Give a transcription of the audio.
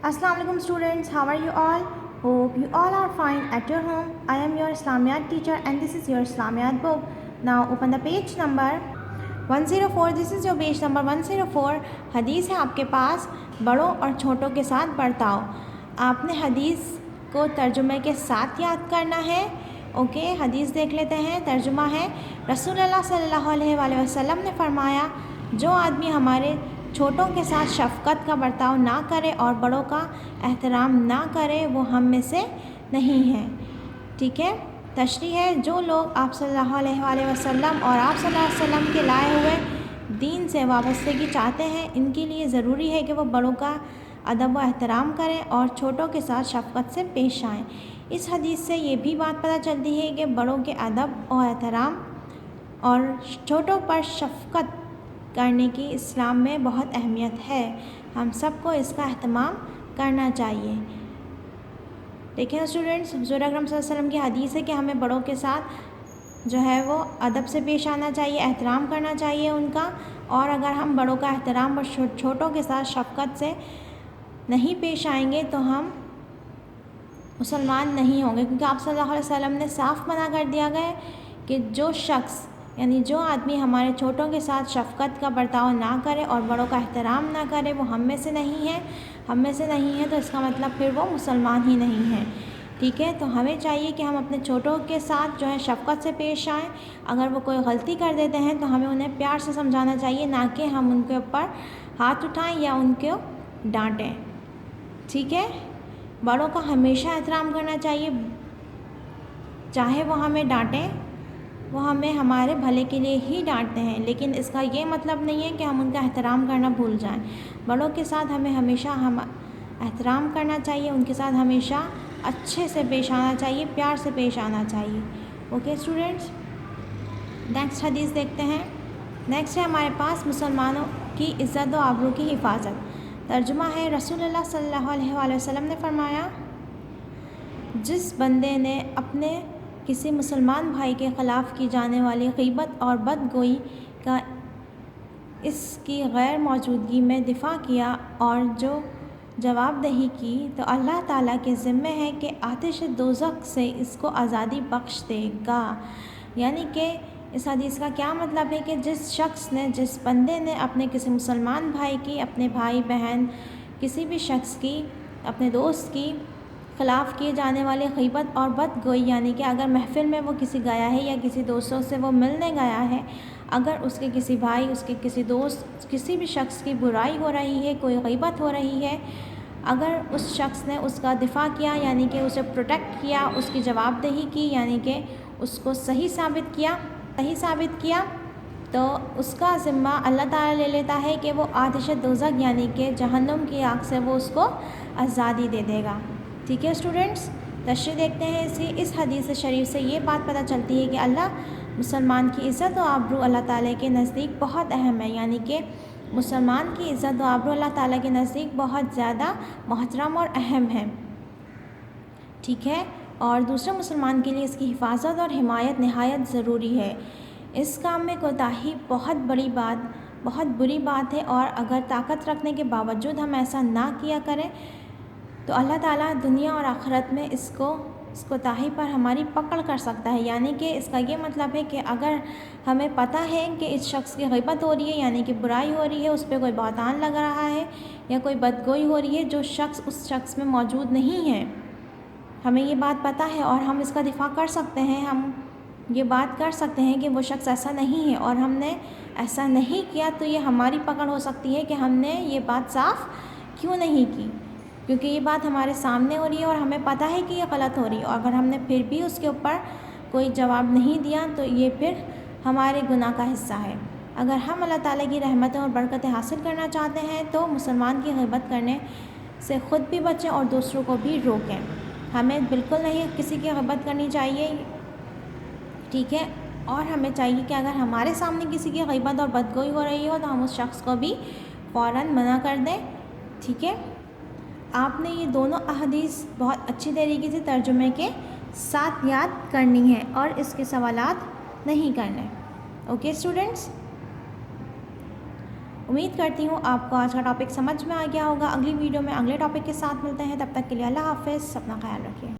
Assalamu alaikum students, how are you all? Hope you all are fine at your home. I am your Islamiyat teacher and this is your Islamiyat book. Now open the page number 104. This is your page number 104. हदीस है आपके पास, बड़ों और छोटों के साथ बर्ताव। आपने हदीस को तर्जुमे के साथ याद करना है। ओके, हदीस देख लेते हैं। तर्जुमा है, रसूलुल्लाह सल्लल्लाहु अलैहि वसल्लम ने फरमाया, जो आदमी हमारे छोटों के साथ शफ़क़त का बर्ताव ना करे और बड़ों का एहतराम ना करे वो हम में से नहीं है। ठीक है, तशरीह है, जो लोग आप सल्लल्लाहु अलैहि वसल्लम और आप सल्लल्लाहु अलैहि वसल्लम के लाए हुए दीन से वाबस्तगी चाहते हैं, इनके लिए ज़रूरी है कि वो बड़ों का अदब व एहतराम करें और छोटों के साथ शफ़क़त से पेश आएँ। इस हदीस से ये भी बात पता चलती है कि बड़ों के अदब और एहतराम और छोटों पर शफ़क़त करने की इस्लाम में बहुत अहमियत है। हम सबको इसका एहतमाम करना चाहिए। देखिए स्टूडेंट्स, हुज़ूर अकरम सल्लल्लाहु अलैहि वसल्लम की हदीस है कि हमें बड़ों के साथ जो है वो अदब से पेश आना चाहिए, एहतराम करना चाहिए उनका। और अगर हम बड़ों का एहतराम और छोटों के साथ शफ़क़त से नहीं पेश आएंगे तो हम मुसलमान नहीं होंगे, क्योंकि आप सल्लल्लाहु अलैहि वसल्लम ने साफ़ मना कर दिया गया कि जो शख्स यानी जो आदमी हमारे छोटों के साथ शफ़क़त का बर्ताव ना करे और बड़ों का एहतराम ना करे वो हम में से नहीं है। हम में से नहीं है तो इसका मतलब फिर वो मुसलमान ही नहीं है। ठीक है, तो हमें चाहिए कि हम अपने छोटों के साथ जो है शफ़क़त से पेश आएँ। अगर वो कोई गलती कर देते हैं तो हमें उन्हें प्यार से समझाना चाहिए, ना कि हम उनके ऊपर हाथ उठाएँ या उनको डांटें। ठीक है, बड़ों का हमेशा एहतराम करना चाहिए, चाहे वो हमें डांटें, वो हमें हमारे भले के लिए ही डांटते हैं, लेकिन इसका ये मतलब नहीं है कि हम उनका एहतराम करना भूल जाएं। बड़ों के साथ हमें हमेशा हम एहतराम करना चाहिए, उनके साथ हमेशा अच्छे से पेश आना चाहिए, प्यार से पेश आना चाहिए। ओके स्टूडेंट्स, नेक्स्ट हदीस देखते हैं। नेक्स्ट है हमारे पास मुसलमानों की इज़्ज़त व आबरू की हिफाजत। तर्जुमा है, रसूलुल्लाह सल्लल्लाहु अलैहि वसल्लम ने फरमाया, जिस बंदे ने अपने किसी मुसलमान भाई के ख़िलाफ़ की जाने वाली ग़ीबत और बदगोई का इसकी गैर मौजूदगी में दिफ़ा किया और जो जवाबदेही की, तो अल्लाह ताला के ज़िम्मे है कि आतिश दोज़ख से इसको आज़ादी बख्श देगा। यानी कि इस हदीस का क्या मतलब है कि जिस बंदे ने अपने किसी मुसलमान भाई की, अपने भाई बहन, किसी भी शख्स की, अपने दोस्त की ख़िलाफ़ किए जाने वाली ग़ीबत और बदगोई, यानी कि अगर महफ़िल में वो किसी गया है या किसी दोस्तों से वो मिलने गया है, अगर उसके किसी भाई, उसके किसी दोस्त, किसी भी शख्स की बुराई हो रही है, कोई ग़ीबत हो रही है, अगर उस शख्स ने उसका दिफ़ा किया यानी कि उसे प्रोटेक्ट किया, उसकी जवाबदेही की यानी कि उसको सही साबित किया, तो उसका ज़िम्मा अल्लाह ताला ले लेता है कि वो आतिश दोज़ख यानी कि जहन्नुम की आग से वो उसको आज़ादी दे देगा। ठीक है स्टूडेंट्स, तशरीह देखते हैं। इस हदीस शरीफ से ये बात पता चलती है कि अल्लाह मुसलमान की इज़्ज़त और आबरू अल्लाह ताला के नज़दीक बहुत अहम है, यानी कि मुसलमान की इज़्ज़त और आबरू अल्लाह ताला के नज़दीक बहुत ज़्यादा मोहतरम और अहम है। ठीक है, और दूसरे मुसलमान के लिए इसकी हिफाजत और हिमायत नहायत ज़रूरी है। इस काम में कोताही बहुत बुरी बात है, और अगर ताकत रखने के बावजूद हम ऐसा ना किया करें तो अल्लाह ताला दुनिया और आखिरत में इस कोताही पर हमारी पकड़ कर सकता है। यानी कि इसका ये मतलब है कि अगर हमें पता है कि इस शख्स की ग़ीबत हो रही है यानी कि बुराई हो रही है, उस पर कोई बहतान लग रहा है या कोई बदगोई हो रही है, जो शख्स उस शख्स में मौजूद नहीं है, हमें ये बात पता है और हम इसका दिफ़ा कर सकते हैं, हम ये बात कर सकते हैं कि वो शख्स ऐसा नहीं है और हमने ऐसा नहीं किया, तो ये हमारी पकड़ हो सकती है कि हमने ये बात साफ़ क्यों नहीं की, क्योंकि ये बात हमारे सामने हो रही है और हमें पता है कि ये गलत हो रही है, और अगर हमने फिर भी उसके ऊपर कोई जवाब नहीं दिया तो ये फिर हमारे गुनाह का हिस्सा है। अगर हम अल्लाह ताला की रहमतें और बरकतें हासिल करना चाहते हैं तो मुसलमान की ग़ीबत करने से ख़ुद भी बचें और दूसरों को भी रोकें। हमें बिल्कुल नहीं किसी की ग़ीबत करनी चाहिए। ठीक है, और हमें चाहिए कि अगर हमारे सामने किसी की ग़ीबत और बदगोई हो रही हो तो हम उस शख्स को भी फ़ौरन मना कर दें। ठीक है, आपने ये दोनों अहदीस बहुत अच्छी तरीके से तर्जुमे के साथ याद करनी है और इसके सवालात नहीं करने। ओके स्टूडेंट्स, امید کرتی ہوں آپ کو آج کا ٹاپک سمجھ میں آ گیا ہوگا. اگلی ویڈیو میں اگلے ٹاپک کے ساتھ ملتے ہیں. تب تک کے لیے اللہ حافظ. اپنا خیال رکھیے.